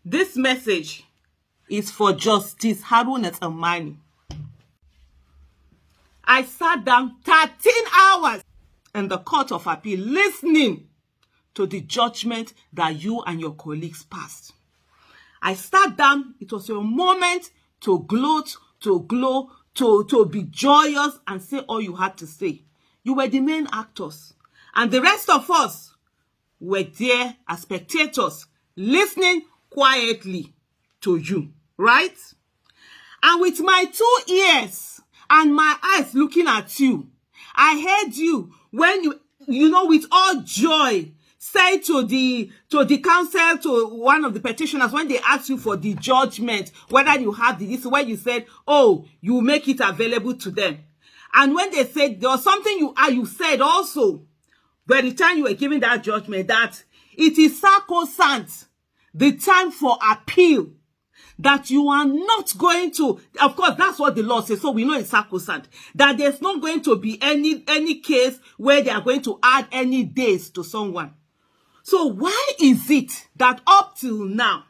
This message is for Justice Haruna Tsammani. I sat down 13 hours in the Court of Appeal listening to the judgment that you and your colleagues passed. I sat down. It was a moment to gloat, to glow, to be joyous and say all you had to say. You were the main actors. And the rest of us were there as spectators, listening quietly to you, right? And with my 2 ears and my eyes looking at you, I heard you when you know, with all joy, say to the counsel, to one of the petitioners, when they asked you for the judgment, whether you have this, when you said, oh, you make it available to them. And when they said, there was something you said also, by the time you were giving that judgment, that it is sacrosanct, the time for appeal, that you are not going to, of course, that's what the law says, so we know it's sacrosanct, that there's not going to be any case where they are going to add any days to someone. So why is it that up till now,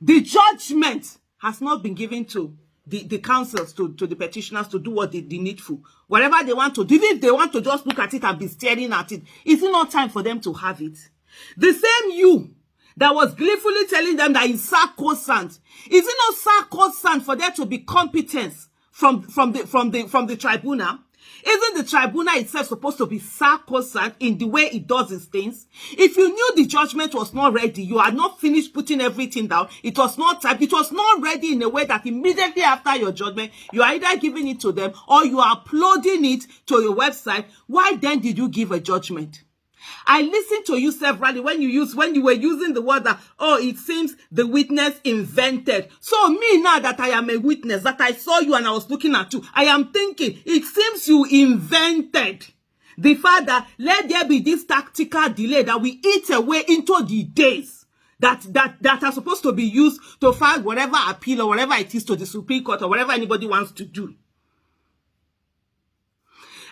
the judgment has not been given to the counsels, to the petitioners to do what they needful? Whatever they want to do, even if they want to just look at it and be staring at it, is it not time for them to have it? The same you that was gleefully telling them that it's sacrosanct, is it not sacrosanct for there to be competence from the tribunal? Isn't the tribunal itself supposed to be sacrosanct in the way it does its things? If you knew the judgment was not ready, you had not finished putting everything down, it was not typed, it was not ready in a way that immediately after your judgment, you are either giving it to them or you are uploading it to your website, why then did you give a judgment? I listened to you severally when you were using the word that, oh, it seems the witness invented. So me, now that I am a witness, that I saw you and I was looking at you, I am thinking, it seems you invented the fact that let there be this tactical delay that we eat away into the days that are supposed to be used to file whatever appeal or whatever it is to the Supreme Court or whatever anybody wants to do.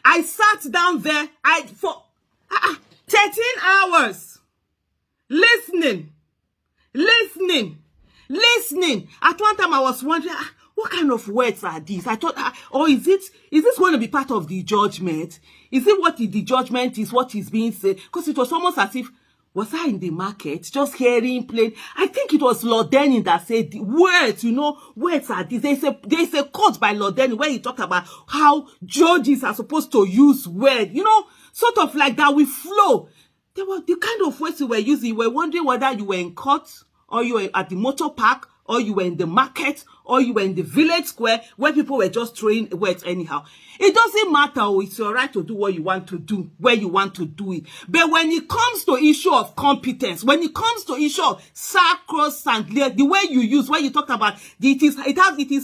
I sat down there, for 13 hours, listening. At one time, I was wondering, what kind of words are these? I thought, or is this going to be part of the judgment? Is it what the judgment is, what is being said? Because it was almost as if, was I in the market, just hearing plain? I think it was Lord Denny that said, words, words are these. There's a quote by Lord Denny where he talked about how judges are supposed to use words, sort of like that we flow. They were the kind of words you were using. You were wondering whether you were in court, or you were at the motor park, or you were in the market, or you were in the village square where people were just throwing words anyhow. It doesn't matter. It's your right to do what you want to do, where you want to do it. But when it comes to issue of competence, when it comes to issue of sacrosanct, the way you use, when you talk about it is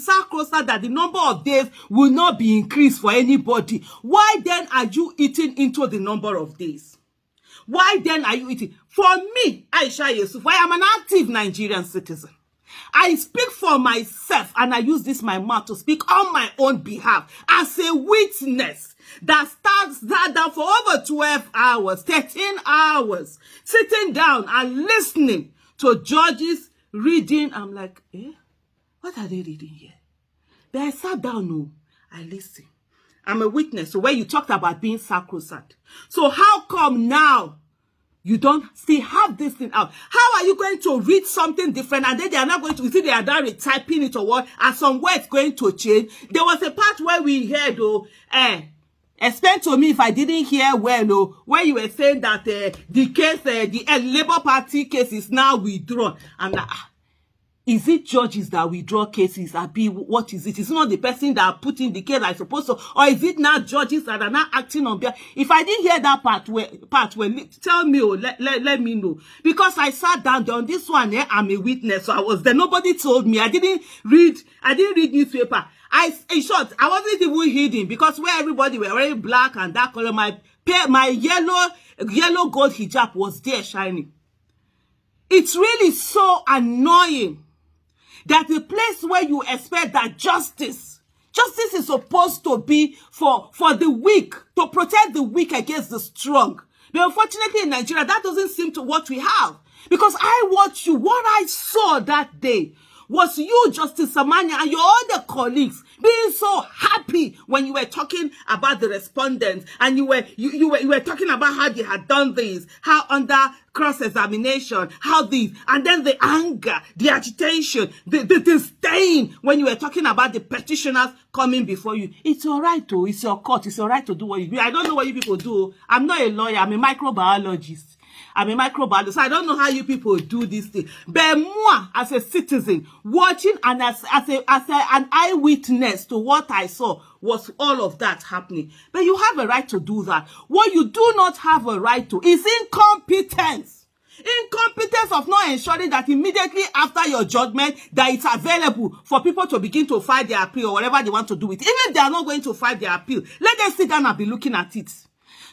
sacrosanct that the number of days will not be increased for anybody. Why then are you eating into the number of days? Why then are you eating? For me, Aisha Yesuf, I am an active Nigerian citizen. I speak for myself, and I use this my mouth to speak on my own behalf as a witness that sat down for over 12 hours, 13 hours, sitting down and listening to judges reading. I'm like, what are they reading here? Then I sat down, I listened. I'm a witness. So where you talked about being sacrosanct. So how come now you don't still have this thing out? How are you going to read something different and then they are not going to, see they are now retyping it or what? And some words going to change? There was a part where we heard, explain to me if I didn't hear well, where you were saying that the case, the Labour Party case is now withdrawn. I'm like, is it judges that withdraw cases? What is it? It's not the person that put in the case, I suppose so. Or is it now judges that are not acting on behalf? If I didn't hear that part where tell me, let me know. Because I sat down there on this one, I'm a witness, so I was there. Nobody told me. I didn't read newspaper. In short, I wasn't even hidden because where everybody were wearing black and that color, my yellow gold hijab was there shining. It's really so annoying that the place where you expect that justice is supposed to be for the weak, to protect the weak against the strong. But unfortunately in Nigeria, that doesn't seem to what we have. Because I watched you. What I saw that day was you, Justice Amani, and your other colleagues being so happy when you were talking about the respondents, and you were talking about how they had done this, how under cross-examination, how this, and then the anger, the agitation, the disdain when you were talking about the petitioners coming before you. It's all right, though. It's your court. It's all right to do what you do. I don't know what you people do. I'm not a lawyer. I'm a microbiologist. I'm a microbiologist, so I don't know how you people do this thing. But moi, as a citizen, watching and as an eyewitness to what I saw was all of that happening. But you have a right to do that. What you do not have a right to is incompetence. Incompetence of not ensuring that immediately after your judgment that it's available for people to begin to file their appeal or whatever they want to do with. Even if they are not going to file their appeal, let them sit down and be looking at it.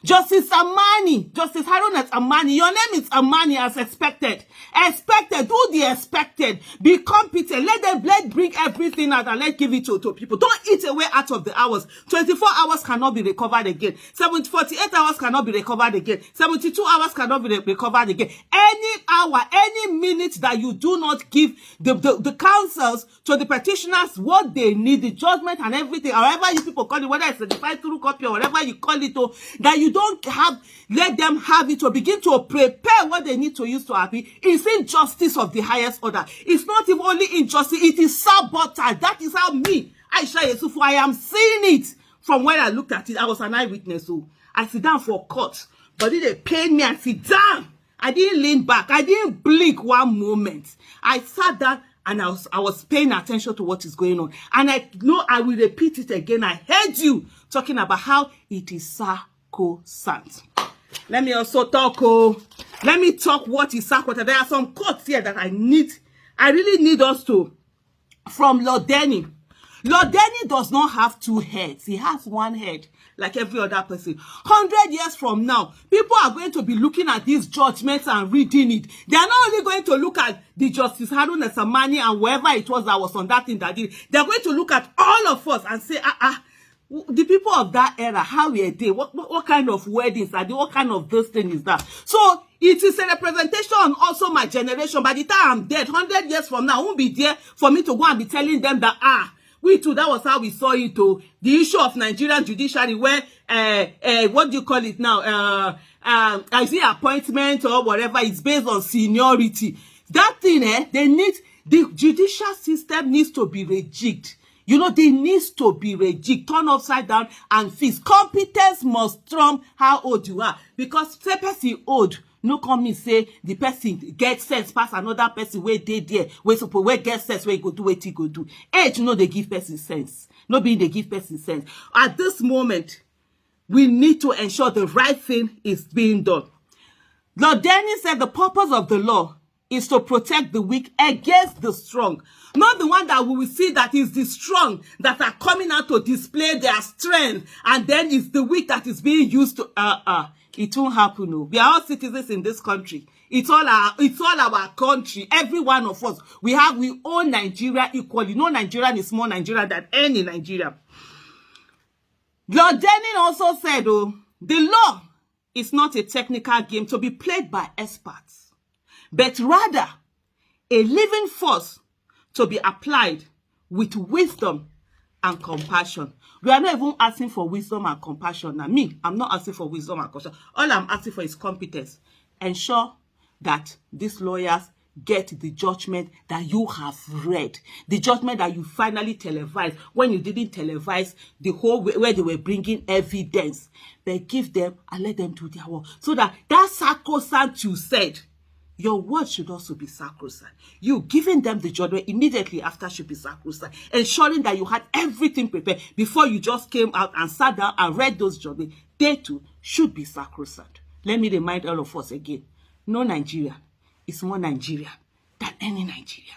Justice Amani, Justice Haruna Amani, your name is Amani as expected. Expected, do the expected. Be competent. Let bring everything out and let's give it to people. Don't eat away out of the hours. 24 hours cannot be recovered again. 48 hours cannot be recovered again. 72 hours cannot be recovered again. Any hour, any minute that you do not give the counsels to the petitioners what they need, the judgment and everything, however you people call it, whether it's a certified through copy or whatever you call it, that you don't have, let them have it or begin to prepare what they need to use to appeal. It's injustice of the highest order. It's not even only injustice, it is sabotage. That is how me, Aisha Yesuf, I am seeing it from when I looked at it. I was an eyewitness, so I sit down for court, but they paid me and sit down. I didn't lean back. I didn't blink one moment. I sat down and I was paying attention to what is going on. And I know I will repeat it again. I heard you talking about how it is sacrosanct. Let me also talk. Let me talk what is sacrosanct. There are some quotes here that I really need us to. From Lord Denny. Lord Denny does not have two heads. He has one head, like every other person. 100 years from now, people are going to be looking at these judgments and reading it. They are not only going to look at the Justice Haruna Samani and whoever it was that was on that thing that did it. They are going to look at all of us and say, the people of that era, how were they? What kind of weddings are they? What kind of this thing is that? So it is a representation on also my generation. By the time I'm dead, 100 years from now, I won't be there for me to go and be telling them that, we too, that was how we saw it too. The issue of Nigerian judiciary where, what do you call it now? I see appointment or whatever, it's based on seniority. That thing, the judicial system needs to be rejigged. You know, they needs to be rejigged, turn upside down and fixed. Competence must trump how old you are. Because say person old, no come and say the person get sense pass another person where they there, where get sense where he go do what he go do. Age, you know, they give person sense. No being they give person sense. At this moment, we need to ensure the right thing is being done. Lord Denny said the purpose of the law is to protect the weak against the strong. Not the one that we will see that is the strong that are coming out to display their strength, and then it's the weak that is being used to it won't happen. No. We are all citizens in this country. It's all our country. Every one of us. We own Nigeria equally. No Nigerian is more Nigerian than any Nigerian. Lord Denny also said, the law is not a technical game to be played by experts, but rather a living force to be applied with wisdom and compassion. We are not even asking for wisdom and compassion. Now, me, I'm not asking for wisdom and compassion. All I'm asking for is competence. Ensure that these lawyers get the judgment that you have read. The judgment that you finally televised when you didn't televise the whole way where they were bringing evidence. But give them and let them do their work. So that sacrosanct you said, your word should also be sacrosanct. You giving them the judgment immediately after should be sacrosanct. Ensuring that you had everything prepared before you just came out and sat down and read those judgments. They too should be sacrosanct. Let me remind all of us again. No Nigerian is more Nigerian than any Nigerian.